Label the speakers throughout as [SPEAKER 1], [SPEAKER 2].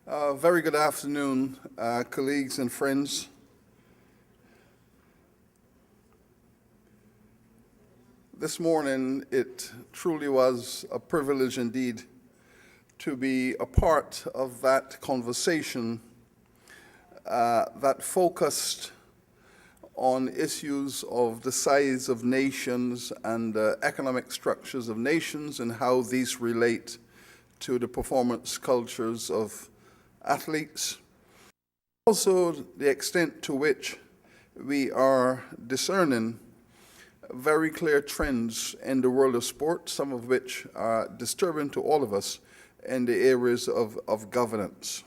[SPEAKER 1] Very good afternoon, colleagues and friends. This morning, it truly was a privilege indeed to be a part of that conversation that focused on issues of the size of nations and the economic structures of nations and how these relate to the performance cultures of athletes. Also, the extent to which we are discerning very clear trends in the world of sport, some of which are disturbing to all of us in the areas of governance.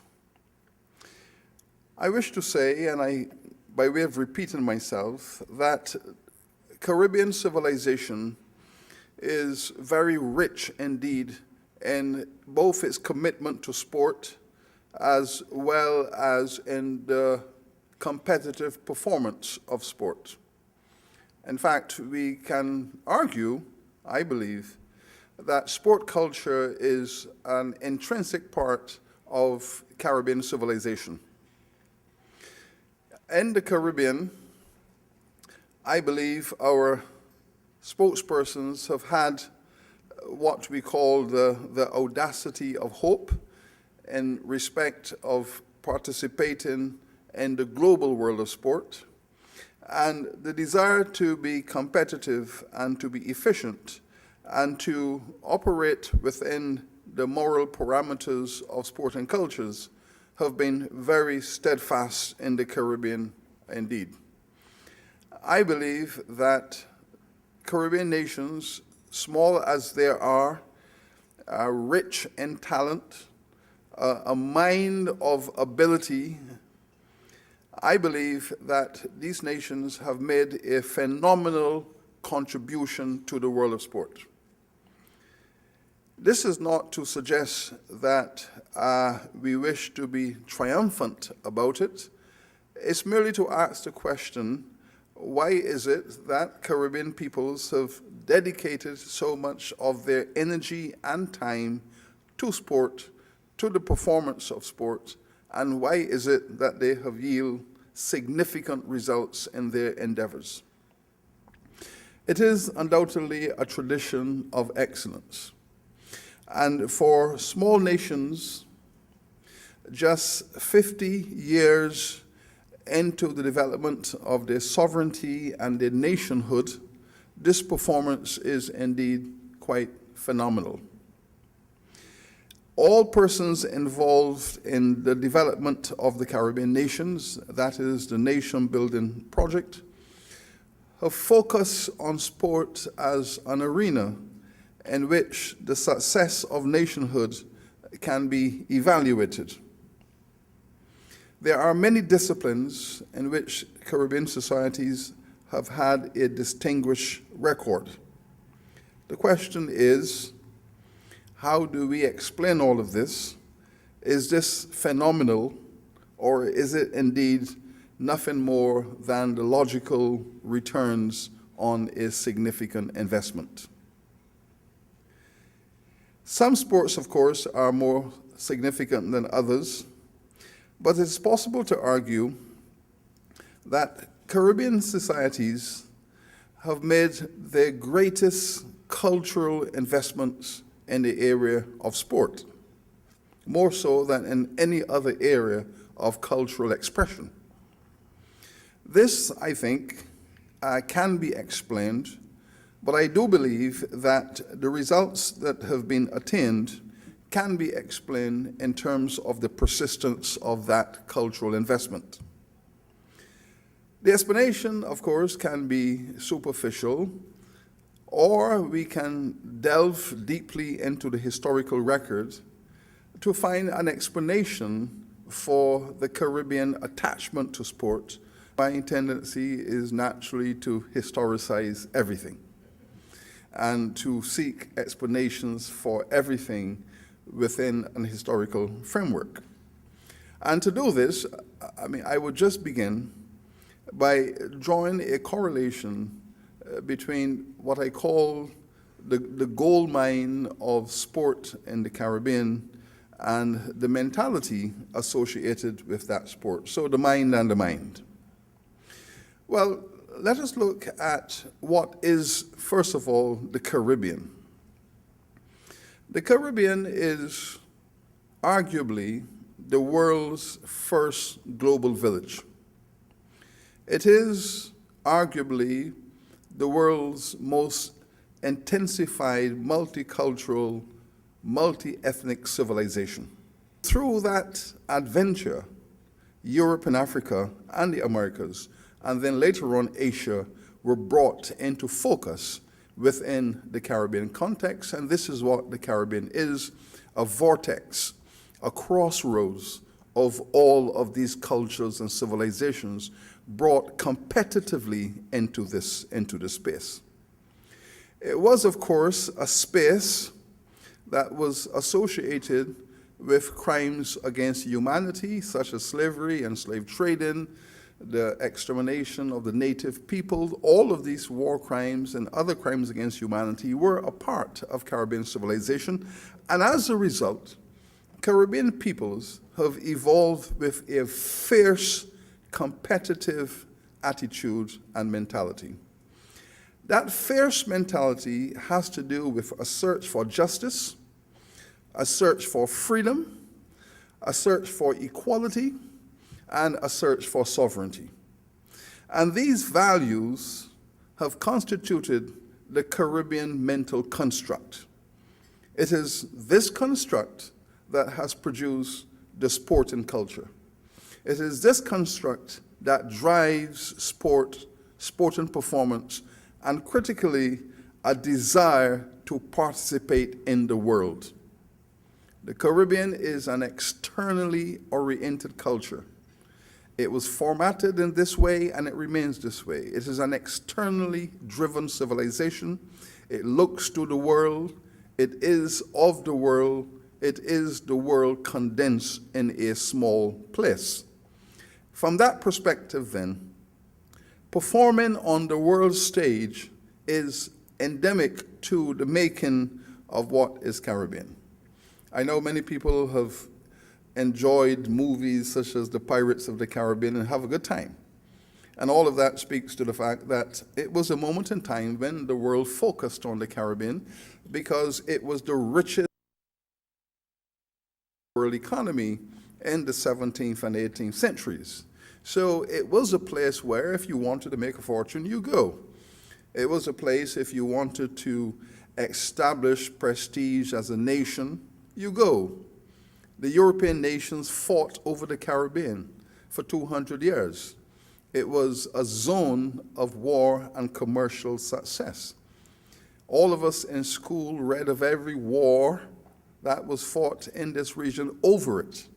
[SPEAKER 1] I wish to say, and by way of repeating myself, that Caribbean civilization is very rich indeed in both its commitment to sport as well as in the competitive performance of sport. In fact, we can argue, I believe, that sport culture is an intrinsic part of Caribbean civilization. In the Caribbean, I believe our spokespersons have had what we call the audacity of hope in respect of participating in the global world of sport, and the desire to be competitive and to be efficient and to operate within the moral parameters of sport and cultures have been very steadfast in the Caribbean indeed. I believe that Caribbean nations, small as they are rich in talent, a mind of ability. I believe that these nations have made a phenomenal contribution to the world of sport. This is not to suggest that we wish to be triumphant about it. It's merely to ask the question, why is it that Caribbean peoples have dedicated so much of their energy and time to sport, to the performance of sport, and why is it that they have yielded significant results in their endeavors? It is undoubtedly a tradition of excellence. And for small nations, just 50 years into the development of their sovereignty and their nationhood, this performance is indeed quite phenomenal. All persons involved in the development of the Caribbean nations, that is the nation building project, have focused on sport as an arena in which the success of nationhood can be evaluated. There are many disciplines in which Caribbean societies have had a distinguished record. The question is, how do we explain all of this? Is this phenomenal, or is it indeed nothing more than the logical returns on a significant investment? Some sports, of course, are more significant than others, but it's possible to argue that Caribbean societies have made their greatest cultural investments in the area of sport, more so than in any other area of cultural expression. This, I think, can be explained, but I do believe that the results that have been attained can be explained in terms of the persistence of that cultural investment. The explanation, of course, can be superficial, or we can delve deeply into the historical record to find an explanation for the Caribbean attachment to sport. My tendency is naturally to historicize everything and to seek explanations for everything within an historical framework. And to do this, I would just begin by drawing a correlation between what I call the gold mine of sport in the Caribbean and the mentality associated with that sport. So the mind and the mind. Well, let us look at what is, first of all, the Caribbean. The Caribbean is arguably the world's first global village. It is arguably the world's most intensified multicultural, multi-ethnic civilization. Through that adventure, Europe and Africa and the Americas, and then later on Asia, were brought into focus within the Caribbean context, and this is what the Caribbean is: a vortex, a crossroads of all of these cultures and civilizations brought competitively into this space. It was, of course, a space that was associated with crimes against humanity, such as slavery and slave trading, the extermination of the native people. All of these war crimes and other crimes against humanity were a part of Caribbean civilization, and as a result, Caribbean peoples have evolved with a fierce, competitive attitude and mentality. That fierce mentality has to do with a search for justice, a search for freedom, a search for equality, and a search for sovereignty. And these values have constituted the Caribbean mental construct. It is this construct that has produced the sport and culture. It is this construct that drives sport and performance, and critically, a desire to participate in the world. The Caribbean is an externally oriented culture. It was formatted in this way, and it remains this way. It is an externally driven civilization. It looks to the world. It is of the world. It is the world condensed in a small place. From that perspective, then, performing on the world stage is endemic to the making of what is Caribbean. I know many people have enjoyed movies such as The Pirates of the Caribbean and have a good time. And all of that speaks to the fact that it was a moment in time when the world focused on the Caribbean because it was the richest world economy in the 17th and 18th centuries. So it was a place where if you wanted to make a fortune, you go. It was a place if you wanted to establish prestige as a nation, you go. The European nations fought over the Caribbean for 200 years. It was a zone of war and commercial success. All of us in school read of every war that was fought in this region over it.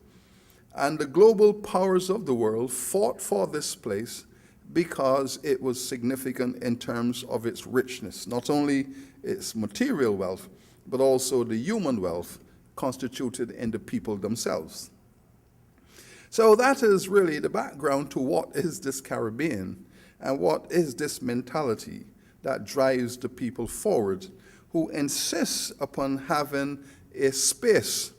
[SPEAKER 1] And the global powers of the world fought for this place because it was significant in terms of its richness, not only its material wealth, but also the human wealth constituted in the people themselves. So that is really the background to what is this Caribbean and what is this mentality that drives the people forward, who insists upon having a space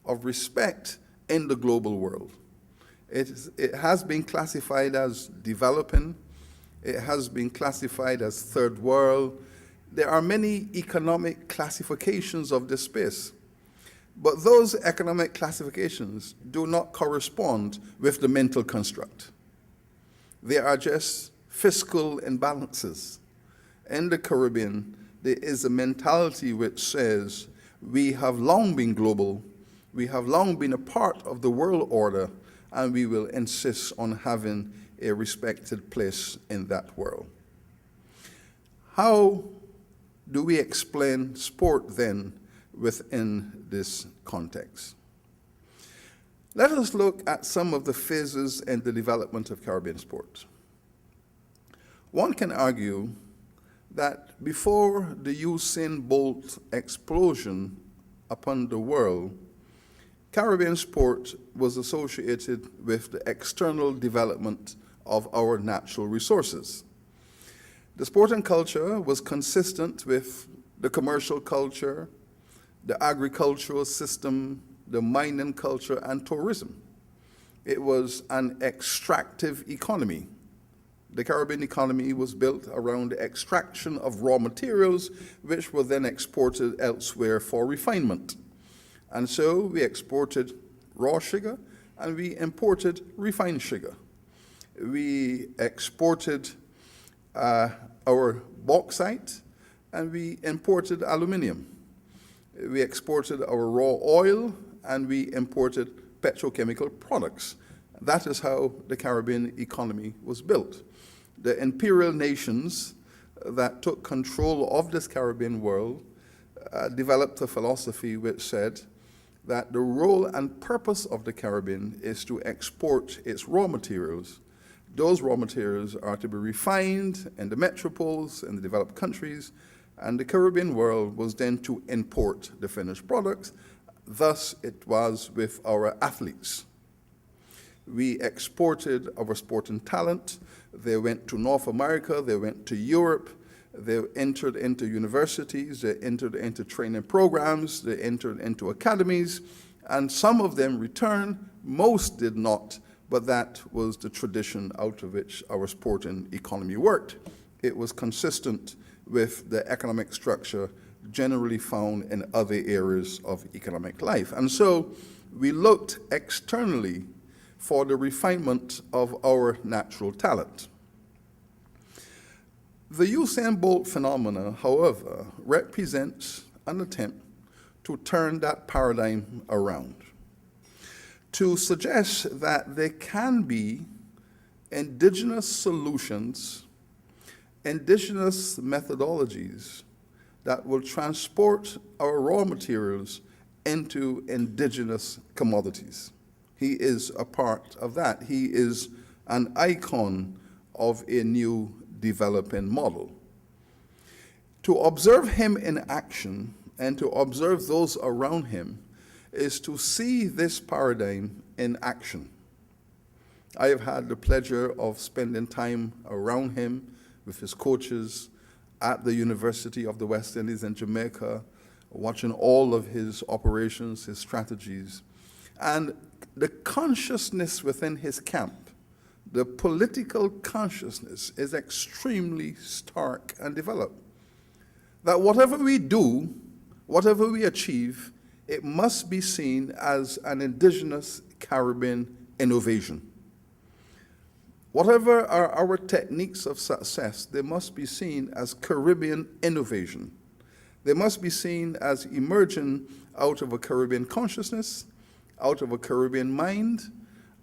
[SPEAKER 1] of respect in the global world. It has been classified as developing. It has been classified as third world. There are many economic classifications of this space. But those economic classifications do not correspond with the mental construct. They are just fiscal imbalances. In the Caribbean, there is a mentality which says, we have long been global, we have long been a part of the world order, and we will insist on having a respected place in that world. How do we explain sport then within this context? Let us look at some of the phases in the development of Caribbean sport. One can argue that before the Usain Bolt explosion upon the world, Caribbean sport was associated with the external development of our natural resources. The sport and culture was consistent with the commercial culture, the agricultural system, the mining culture and tourism. It was an extractive economy. The Caribbean economy was built around the extraction of raw materials, which were then exported elsewhere for refinement. And so we exported raw sugar and we imported refined sugar. We exported our bauxite and we imported aluminum. We exported our raw oil and we imported petrochemical products. That is how the Caribbean economy was built. The imperial nations that took control of this Caribbean world developed a philosophy which said that the role and purpose of the Caribbean is to export its raw materials. Those raw materials are to be refined in the metropoles, in the developed countries, and the Caribbean world was then to import the finished products. Thus, it was with our athletes. We exported our sporting talent. They went to North America, they went to Europe, they entered into universities, they entered into training programs, they entered into academies, and some of them returned, most did not, but that was the tradition out of which our sporting economy worked. It was consistent with the economic structure generally found in other areas of economic life. And so we looked externally for the refinement of our natural talent. The Usain Bolt phenomena, however, represents an attempt to turn that paradigm around, to suggest that there can be indigenous solutions, indigenous methodologies that will transport our raw materials into indigenous commodities. He is a part of that. He is an icon of a new developing model. To observe him in action and to observe those around him is to see this paradigm in action. I have had the pleasure of spending time around him with his coaches at the University of the West Indies in Jamaica, watching all of his operations, his strategies, and the consciousness within his camp, the political consciousness is extremely stark and developed. That whatever we do, whatever we achieve, it must be seen as an indigenous Caribbean innovation. Whatever are our techniques of success, they must be seen as Caribbean innovation. They must be seen as emerging out of a Caribbean consciousness, out of a Caribbean mind,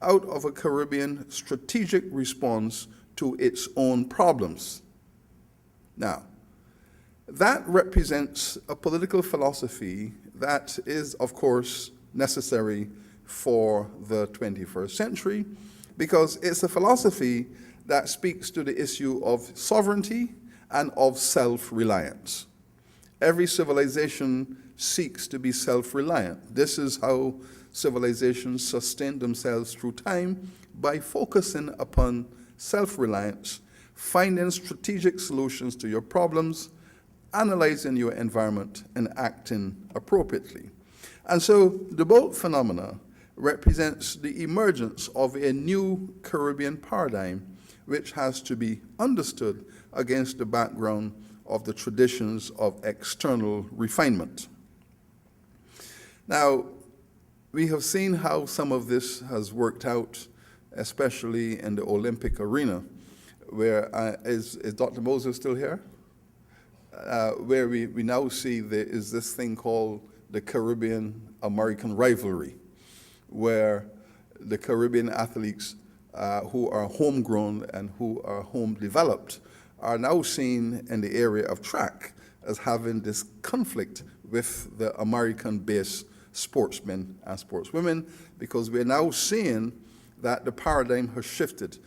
[SPEAKER 1] out of a Caribbean strategic response to its own problems. Now, that represents a political philosophy that is, of course, necessary for the 21st century, because it's a philosophy that speaks to the issue of sovereignty and of self-reliance. Every civilization seeks to be self-reliant. This is how civilizations sustain themselves through time, by focusing upon self-reliance, finding strategic solutions to your problems, analyzing your environment, and acting appropriately. And so the Bolt phenomena represents the emergence of a new Caribbean paradigm, which has to be understood against the background of the traditions of external refinement. Now, we have seen how some of this has worked out, especially in the Olympic arena, where, is Dr. Moses still here? Where we now see there is this thing called the Caribbean-American rivalry, where the Caribbean athletes who are homegrown and who are home-developed are now seen in the area of track as having this conflict with the American-based sportsmen and sportswomen, because we're now seeing that the paradigm has shifted,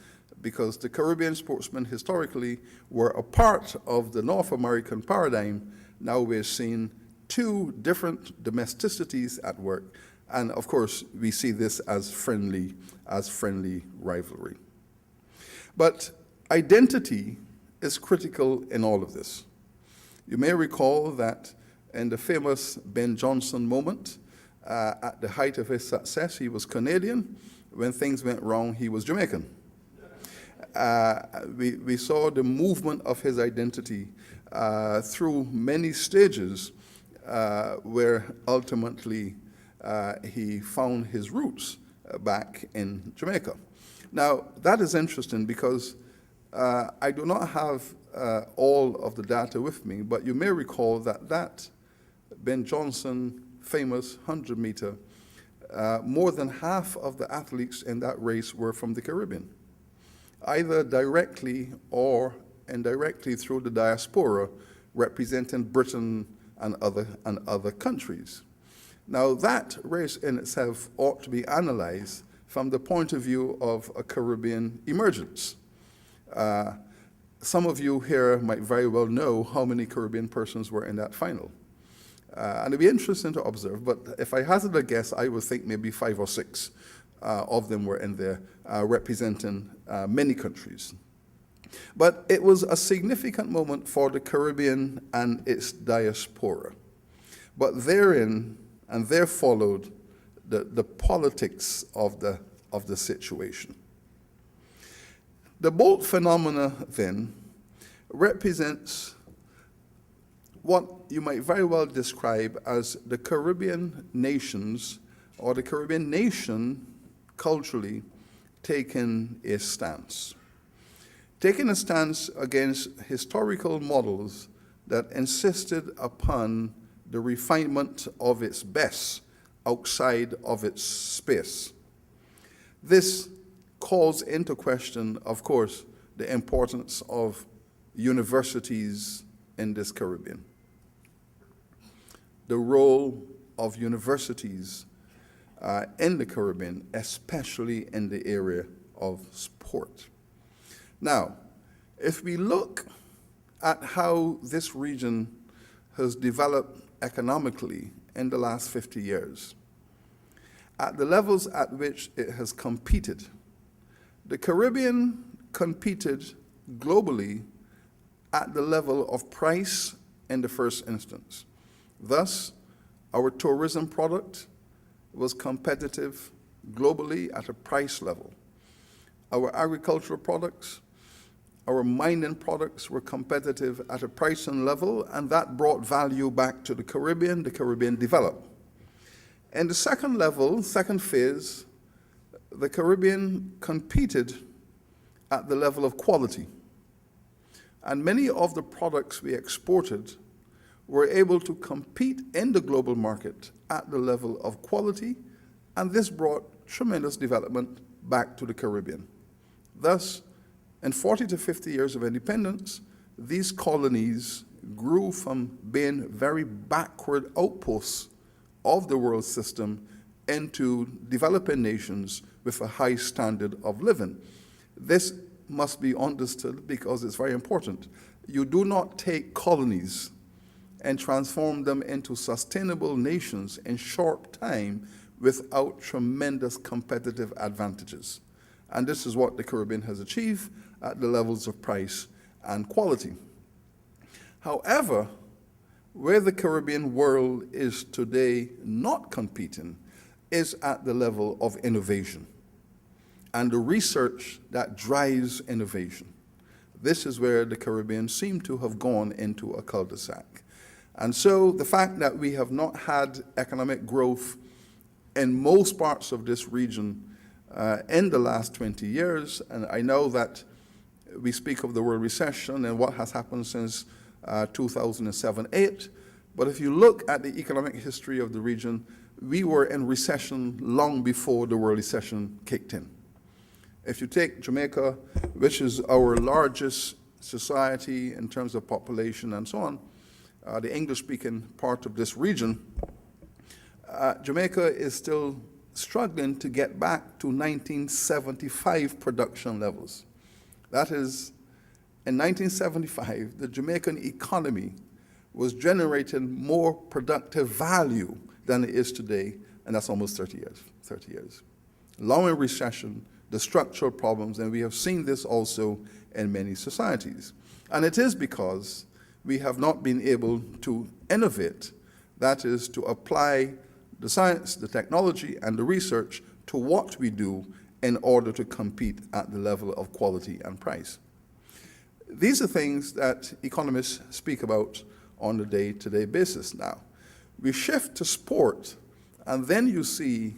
[SPEAKER 1] because the Caribbean sportsmen historically were a part of the North American paradigm. Now we're seeing two different domesticities at work, and of course we see this as friendly rivalry. But identity is critical in all of this. You may recall that in the famous Ben Johnson moment, at the height of his success, he was Canadian. When things went wrong, he was Jamaican. We saw the movement of his identity through many stages where ultimately he found his roots back in Jamaica. Now, that is interesting because I do not have all of the data with me, but you may recall that Ben Johnson famous 100-meter, more than half of the athletes in that race were from the Caribbean, either directly or indirectly through the diaspora representing Britain and other countries. Now, that race in itself ought to be analyzed from the point of view of a Caribbean emergence. Some of you here might very well know how many Caribbean persons were in that final. And it'd be interesting to observe, but if I hazard a guess, I would think maybe 5 or 6 of them were in there representing many countries. But it was a significant moment for the Caribbean and its diaspora. But therein, and there followed the politics of the situation. The boat phenomena then represents what you might very well describe as the Caribbean nations, or the Caribbean nation culturally taking a stance. Taking a stance against historical models that insisted upon the refinement of its best outside of its space. This calls into question, of course, the importance of universities in this Caribbean. The role of universities in the Caribbean, especially in the area of sport. Now, if we look at how this region has developed economically in the last 50 years, at the levels at which it has competed, the Caribbean competed globally at the level of price in the first instance. Thus, our tourism product was competitive globally at a price level. Our agricultural products, our mining products were competitive at a pricing level, and that brought value back to the Caribbean developed. In the second level, second phase, the Caribbean competed at the level of quality. And many of the products we exported were able to compete in the global market at the level of quality, and this brought tremendous development back to the Caribbean. Thus, in 40 to 50 years of independence, these colonies grew from being very backward outposts of the world system into developing nations with a high standard of living. This must be understood because it's very important. You do not take colonies and transform them into sustainable nations in short time without tremendous competitive advantages. And this is what the Caribbean has achieved at the levels of price and quality. However, where the Caribbean world is today not competing is at the level of innovation and the research that drives innovation. This is where the Caribbean seemed to have gone into a cul-de-sac. And so the fact that we have not had economic growth in most parts of this region in the last 20 years, and I know that we speak of the world recession and what has happened since 2007-8, but if you look at the economic history of the region, we were in recession long before the world recession kicked in. If you take Jamaica, which is our largest society in terms of population and so on, the English-speaking part of this region, Jamaica is still struggling to get back to 1975 production levels. That is, in 1975, the Jamaican economy was generating more productive value than it is today, and that's almost 30 years. Long in recession, the structural problems, and we have seen this also in many societies. And it is because we have not been able to innovate, that is, to apply the science, the technology, and the research to what we do in order to compete at the level of quality and price. These are things that economists speak about on a day-to-day basis now. We shift to sport, and then you see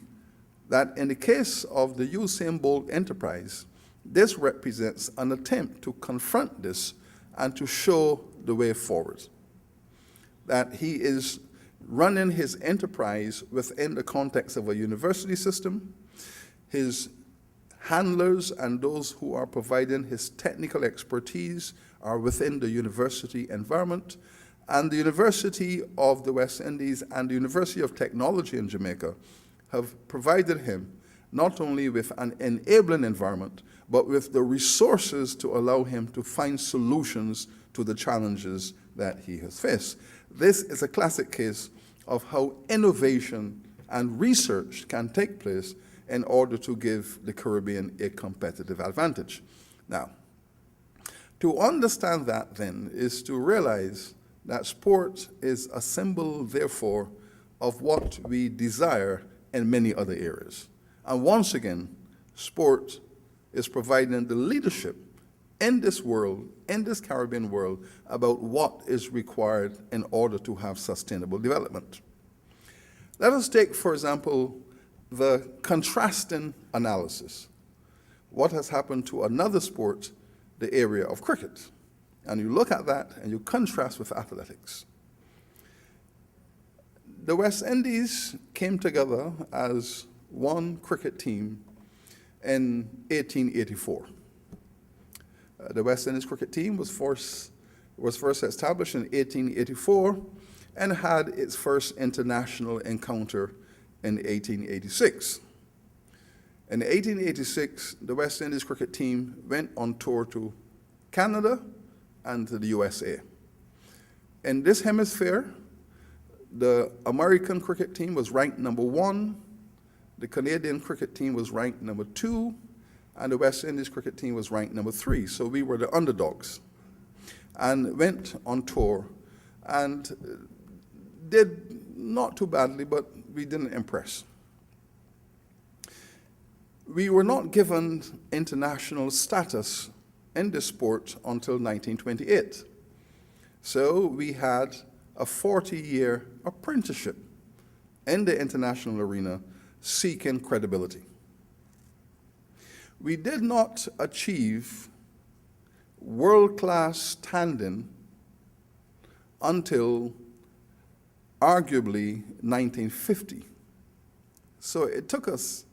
[SPEAKER 1] that in the case of the Usain Bolt enterprise, this represents an attempt to confront this and to show the way forward. That he is running his enterprise within the context of a university system. His handlers and those who are providing his technical expertise are within the university environment. And the University of the West Indies and the University of Technology in Jamaica have provided him not only with an enabling environment, but with the resources to allow him to find solutions to the challenges that he has faced. This is a classic case of how innovation and research can take place in order to give the Caribbean a competitive advantage. Now, to understand that then is to realize that sport is a symbol, therefore, of what we desire in many other areas. And once again, sport is providing the leadership in this world, in this Caribbean world, about what is required in order to have sustainable development. Let us take, for example, the contrasting analysis. What has happened to another sport, the area of cricket? And you look at that and you contrast with athletics. The West Indies came together as one cricket team in 1884. The West Indies cricket team was first established in 1884 and had its first international encounter in 1886. In 1886, the West Indies cricket team went on tour to Canada and to the USA. In this hemisphere, the American cricket team was ranked number 1, the Canadian cricket team was ranked number 2, and the West Indies cricket team was ranked number 3. So we were the underdogs and went on tour and did not too badly, but we didn't impress. We were not given international status in this sport until 1928. So we had a 40-year apprenticeship in the international arena seeking credibility. We did not achieve world-class standing until arguably 1950. So it took us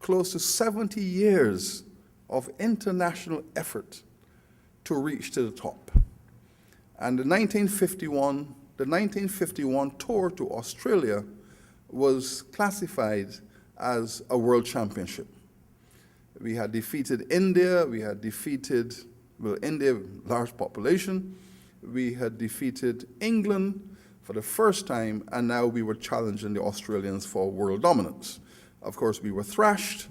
[SPEAKER 1] close to 70 years of international effort to reach to the top. And the 1951 tour to Australia was classified as a world championship. We had defeated India, we had defeated, well, India, large population, we had defeated England for the first time, and now we were challenging the Australians for world dominance. Of course, we were thrashed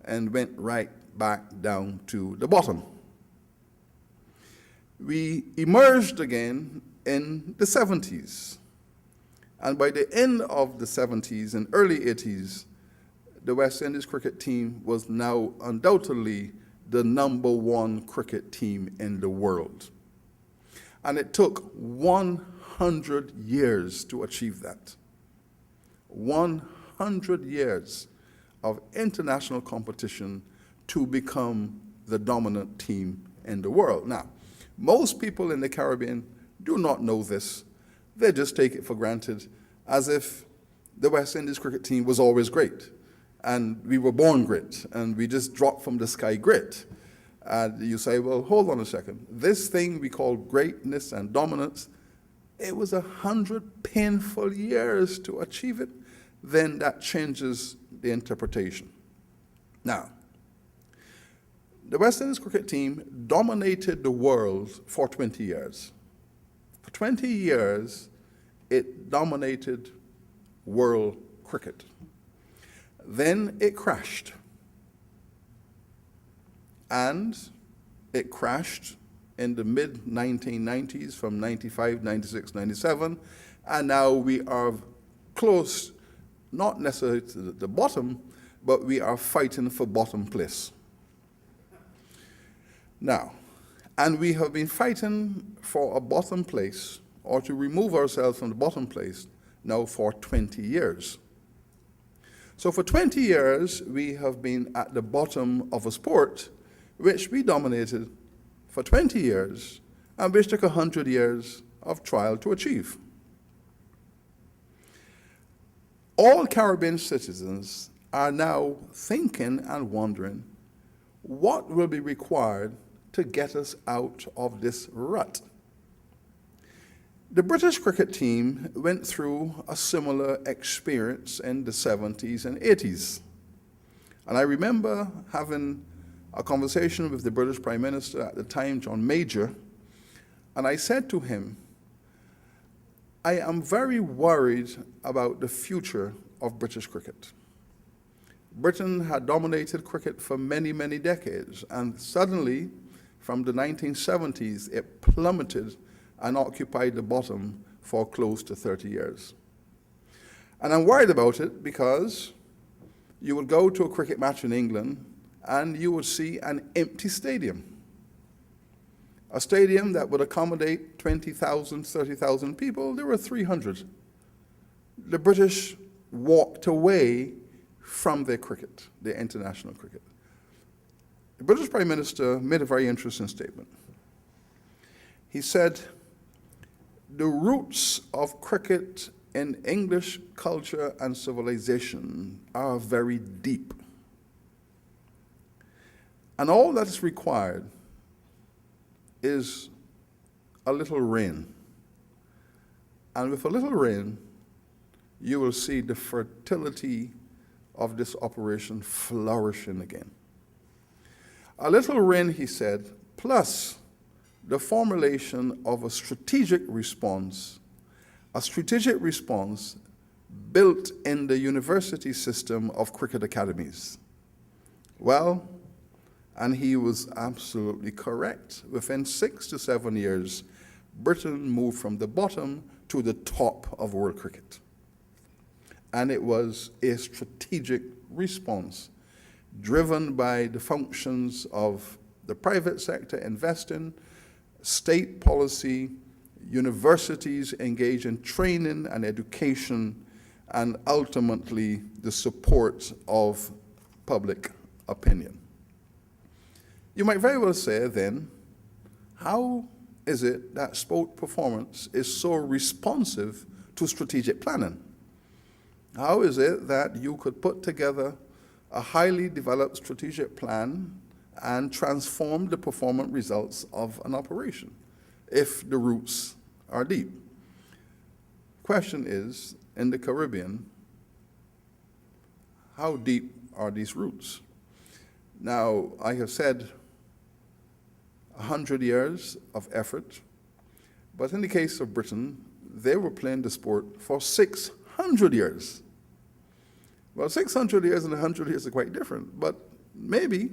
[SPEAKER 1] and went right back down to the bottom. We emerged again in the 70s. And by the end of the 70s and early 80s, the West Indies cricket team was now undoubtedly the number 1 cricket team in the world. And it took 100 years to achieve that. 100 years of international competition to become the dominant team in the world. Now, most people in the Caribbean do not know this. They just take it for granted as if the West Indies cricket team was always great. And we were born great, and we just dropped from the sky great. And you say, well, hold on a second. This thing we call greatness and dominance, it was 100 painful years to achieve it. Then that changes the interpretation. Now, the West Indies cricket team dominated the world for 20 years. For 20 years, it dominated world cricket. Then it crashed. And it crashed in the mid-1990s from 95, 96, 97, and now we are close not necessarily to the bottom, but we are fighting for bottom place. Now, and we have been fighting for a bottom place, or to remove ourselves from the bottom place, now for 20 years. So for 20 years, we have been at the bottom of a sport which we dominated for 20 years, and which took 100 years of trial to achieve. All Caribbean citizens are now thinking and wondering what will be required to get us out of this rut. The British cricket team went through a similar experience in the 70s and 80s. And I remember having a conversation with the British Prime Minister at the time, John Major, and I said to him, I am very worried about the future of British cricket. Britain had dominated cricket for many, many decades, and suddenly, from the 1970s, it plummeted and occupied the bottom for close to 30 years. And I'm worried about it because you would go to a cricket match in England and you would see an empty stadium. A stadium that would accommodate 20,000, 30,000 people, there were 300. The British walked away from their cricket, their international cricket. The British Prime Minister made a very interesting statement. He said, the roots of cricket in English culture and civilization are very deep. And all that is required is a little rain. And with a little rain, you will see the fertility of this operation flourishing again. A little rain, he said, plus the formulation of a strategic response built in the university system of cricket academies. Well, and he was absolutely correct. Within 6 to 7 years, Britain moved from the bottom to the top of world cricket. And it was a strategic response driven by the functions of the private sector investing, state policy, universities engage in training and education, and ultimately the support of public opinion. You might very well say then, how is it that sport performance is so responsive to strategic planning? How is it that you could put together a highly developed strategic plan and transform the performance results of an operation if the roots are deep? Question is, in the Caribbean, how deep are these roots? Now, I have said 100 years of effort, but in the case of Britain, they were playing the sport for 600 years. Well, 600 years and 100 years are quite different, but maybe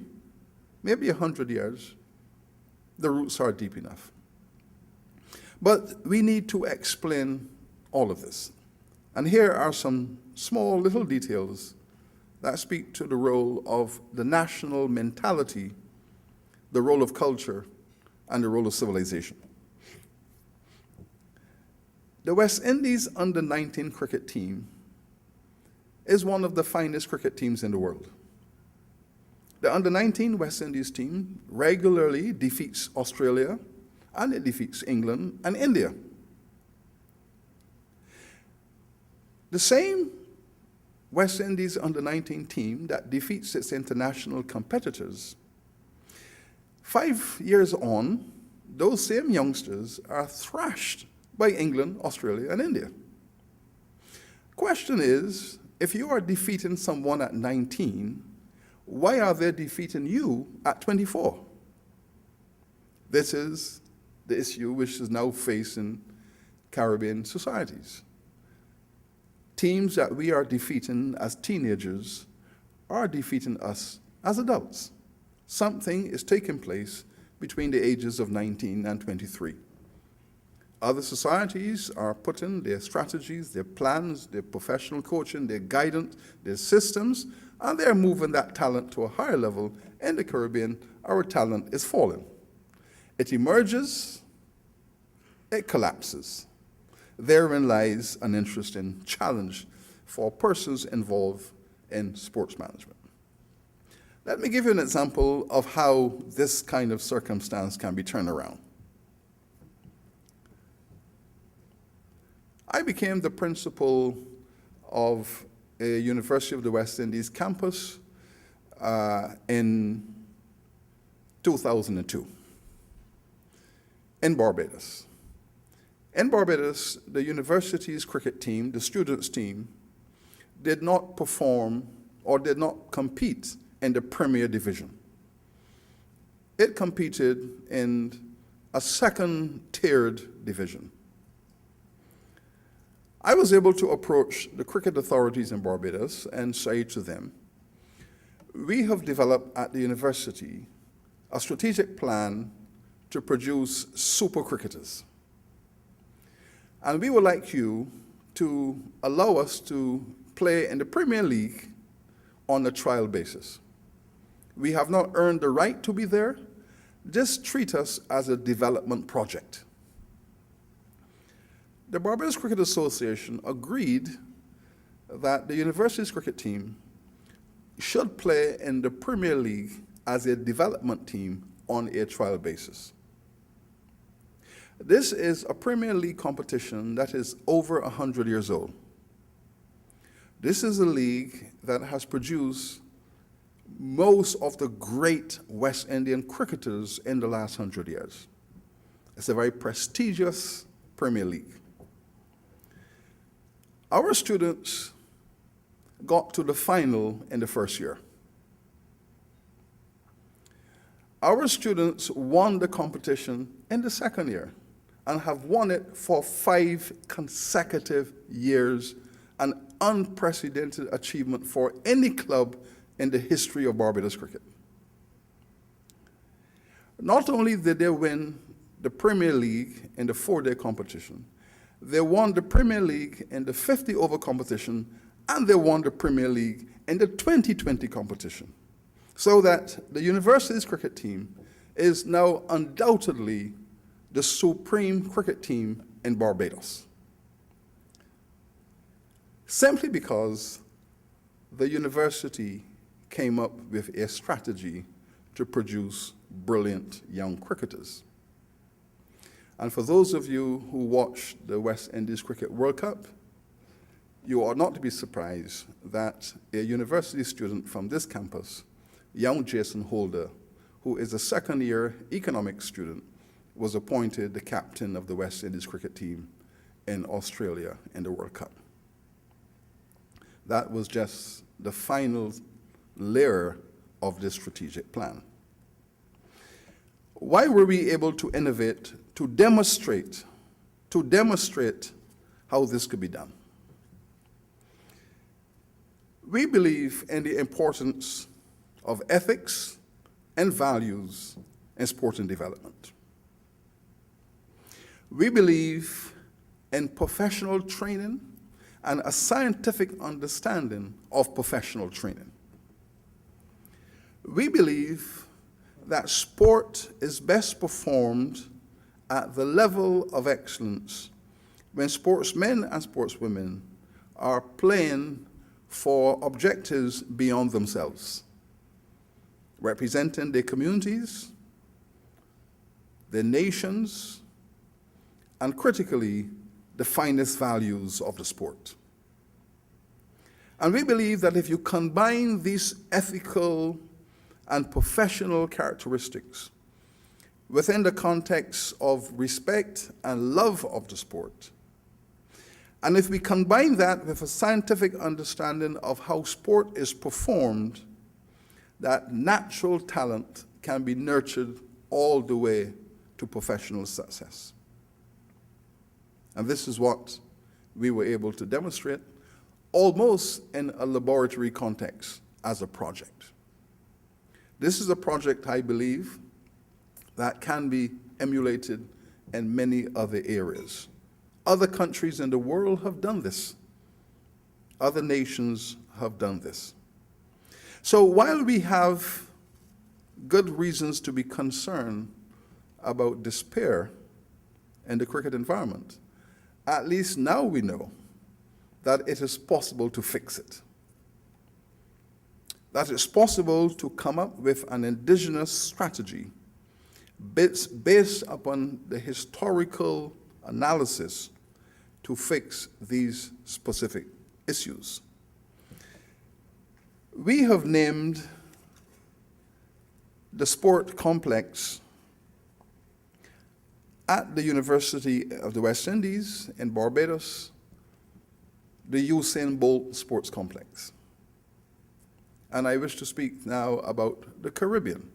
[SPEAKER 1] 100 years, the roots are deep enough. But we need to explain all of this. And here are some small little details that speak to the role of the national mentality, the role of culture, and the role of civilization. The West Indies under-19 cricket team is one of the finest cricket teams in the world. The under-19 West Indies team regularly defeats Australia, and it defeats England and India. The same West Indies under-19 team that defeats its international competitors, 5 years on, those same youngsters are thrashed by England, Australia, and India. Question is, if you are defeating someone at 19, why are they defeating you at 24? This is the issue which is now facing Caribbean societies. Teams that we are defeating as teenagers are defeating us as adults. Something is taking place between the ages of 19 and 23. Other societies are putting their strategies, their plans, their professional coaching, their guidance, their systems, and they're moving that talent to a higher level. In the Caribbean, our talent is falling. It emerges, it collapses. Therein lies an interesting challenge for persons involved in sports management. Let me give you an example of how this kind of circumstance can be turned around. I became the principal of a University of the West Indies campus in 2002 in Barbados. In Barbados, the university's cricket team, the students' team, did not perform or did not compete in the Premier Division. It competed in a second-tiered division. I was able to approach the cricket authorities in Barbados and say to them, we have developed at the university a strategic plan to produce super cricketers. And we would like you to allow us to play in the Premier League on a trial basis. We have not earned the right to be there. Just treat us as a development project. The Barbados Cricket Association agreed that the university's cricket team should play in the Premier League as a development team on a trial basis. This is a Premier League competition that is over 100 years old. This is a league that has produced most of the great West Indian cricketers in the last 100 years. It's a very prestigious Premier League. Our students got to the final in the first year. Our students won the competition in the second year and have won it for 5 consecutive years, an unprecedented achievement for any club in the history of Barbados cricket. Not only did they win the Premier League in the 4-day competition, they won the Premier League in the 50-over competition, and they won the Premier League in the 2020 competition. So that the university's cricket team is now undoubtedly the supreme cricket team in Barbados. Simply because the university came up with a strategy to produce brilliant young cricketers. And for those of you who watch the West Indies Cricket World Cup, you are not to be surprised that a university student from this campus, young Jason Holder, who is a second-year economics student, was appointed the captain of the West Indies cricket team in Australia in the World Cup. That was just the final layer of this strategic plan. Why were we able to innovate, to demonstrate how this could be done? We believe in the importance of ethics and values in sport and development. We believe in professional training and a scientific understanding of professional training. We believe that sport is best performed at the level of excellence when sportsmen and sportswomen are playing for objectives beyond themselves, representing their communities, their nations, and critically, the finest values of the sport. And we believe that if you combine these ethical and professional characteristics within the context of respect and love of the sport, and if we combine that with a scientific understanding of how sport is performed, that natural talent can be nurtured all the way to professional success. And this is what we were able to demonstrate almost in a laboratory context as a project. This is a project, I believe, that can be emulated in many other areas. Other countries in the world have done this. Other nations have done this. So while we have good reasons to be concerned about despair in the cricket environment, at least now we know that it is possible to fix it. That it's possible to come up with an indigenous strategy based upon the historical analysis to fix these specific issues. We have named the sport complex at the University of the West Indies in Barbados the Usain Bolt Sports Complex. And I wish to speak now about the Caribbean.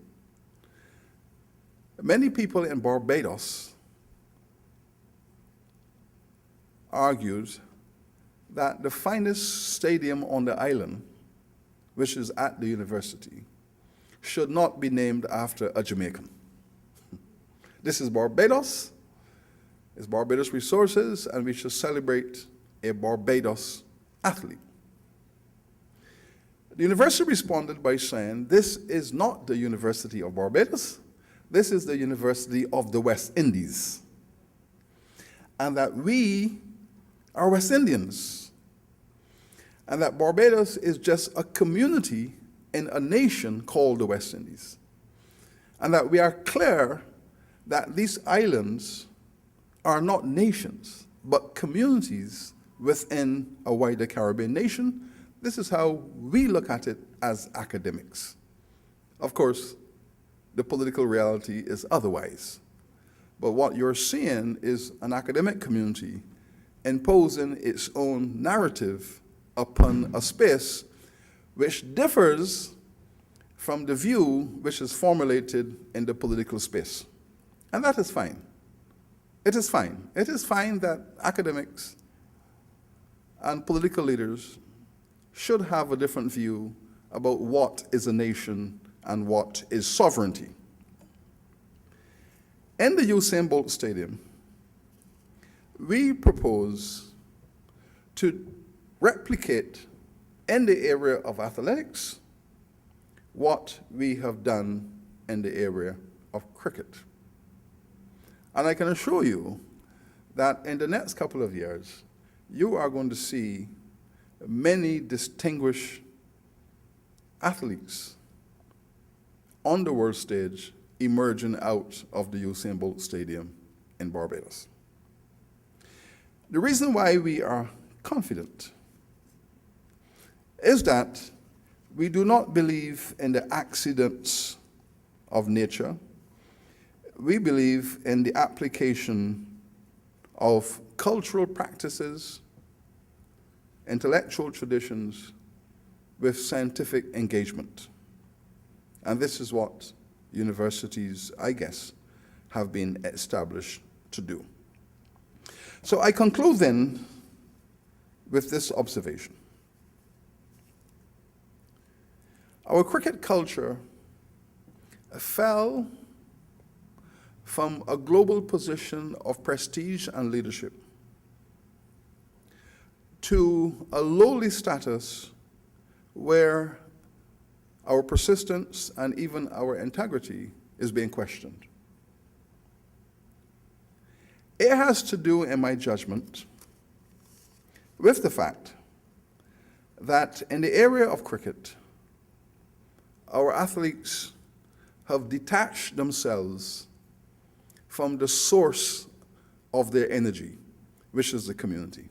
[SPEAKER 1] Many people in Barbados argued that the finest stadium on the island, which is at the university, should not be named after a Jamaican. This is Barbados, it's Barbados resources, and we should celebrate a Barbados athlete. The university responded by saying, this is not the University of Barbados, this is the University of the West Indies, and that we are West Indians, and that Barbados is just a community in a nation called the West Indies, and that we are clear that these islands are not nations, but communities within a wider Caribbean nation. This is how we look at it as academics. Of course, the political reality is otherwise. But what you're seeing is an academic community imposing its own narrative upon a space which differs from the view which is formulated in the political space. And that is fine. It is fine. It is fine that academics and political leaders should have a different view about what is a nation and what is sovereignty. In the Usain Bolt Stadium, we propose to replicate in the area of athletics what we have done in the area of cricket. And I can assure you that in the next couple of years, you are going to see many distinguished athletes on the world stage emerging out of the Usain Bolt Stadium in Barbados. The reason why we are confident is that we do not believe in the accidents of nature. We believe in the application of cultural practices, intellectual traditions with scientific engagement. And this is what universities, I guess, have been established to do. So I conclude then with this observation. Our cricket culture fell from a global position of prestige and leadership to a lowly status where our persistence and even our integrity is being questioned. It has to do, in my judgment, with the fact that in the area of cricket, our athletes have detached themselves from the source of their energy, which is the community.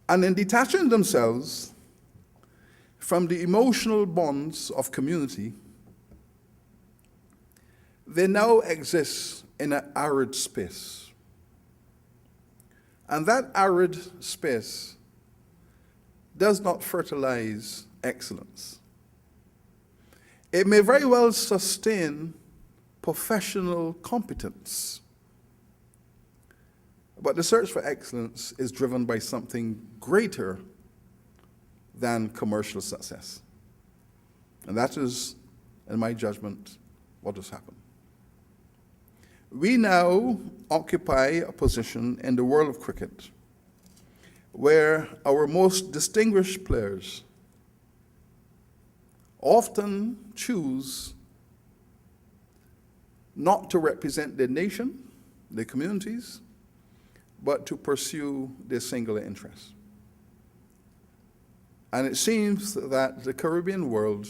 [SPEAKER 1] And in detaching themselves from the emotional bonds of community, they now exist in an arid space. And that arid space does not fertilize excellence. It may very well sustain professional competence, but the search for excellence is driven by something greater than commercial success. And that is, in my judgment, what has happened. We now occupy a position in the world of cricket where our most distinguished players often choose not to represent their nation, their communities, but to pursue their singular interests. And it seems that the Caribbean world,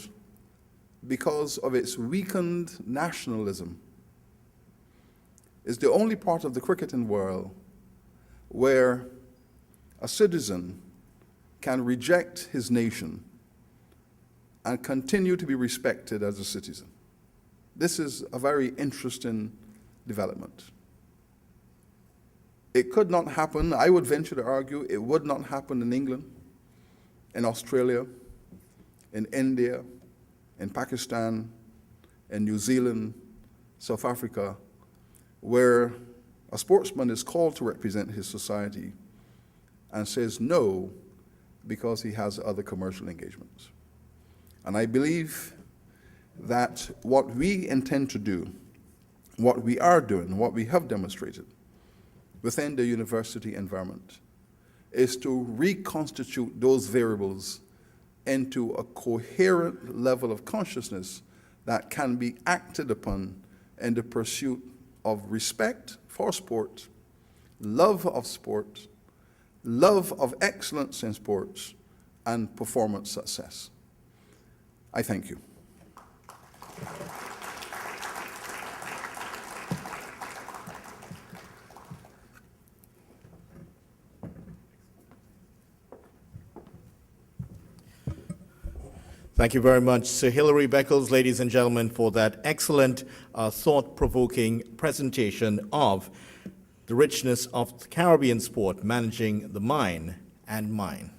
[SPEAKER 1] because of its weakened nationalism, is the only part of the cricketing world where a citizen can reject his nation and continue to be respected as a citizen. This is a very interesting development. It could not happen, I would venture to argue, it would not happen in England, in Australia, in India, in Pakistan, in New Zealand, South Africa, where a sportsman is called to represent his society and says no because he has other commercial engagements. And I believe that what we intend to do, what we are doing, what we have demonstrated within the university environment is to reconstitute those variables into a coherent level of consciousness that can be acted upon in the pursuit of respect for sport, love of sport, love of excellence in sports, and performance success. I thank you.
[SPEAKER 2] Thank you very much, Sir Hilary Beckles, ladies and gentlemen, for that excellent, thought-provoking presentation of the richness of the Caribbean sport, managing the mind and mine.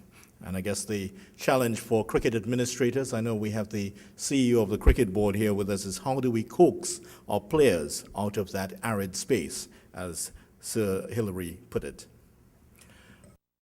[SPEAKER 2] And I guess the challenge for cricket administrators, I know we have the CEO of the cricket board here with us, is how do we coax our players out of that arid space, as Sir Hilary put it.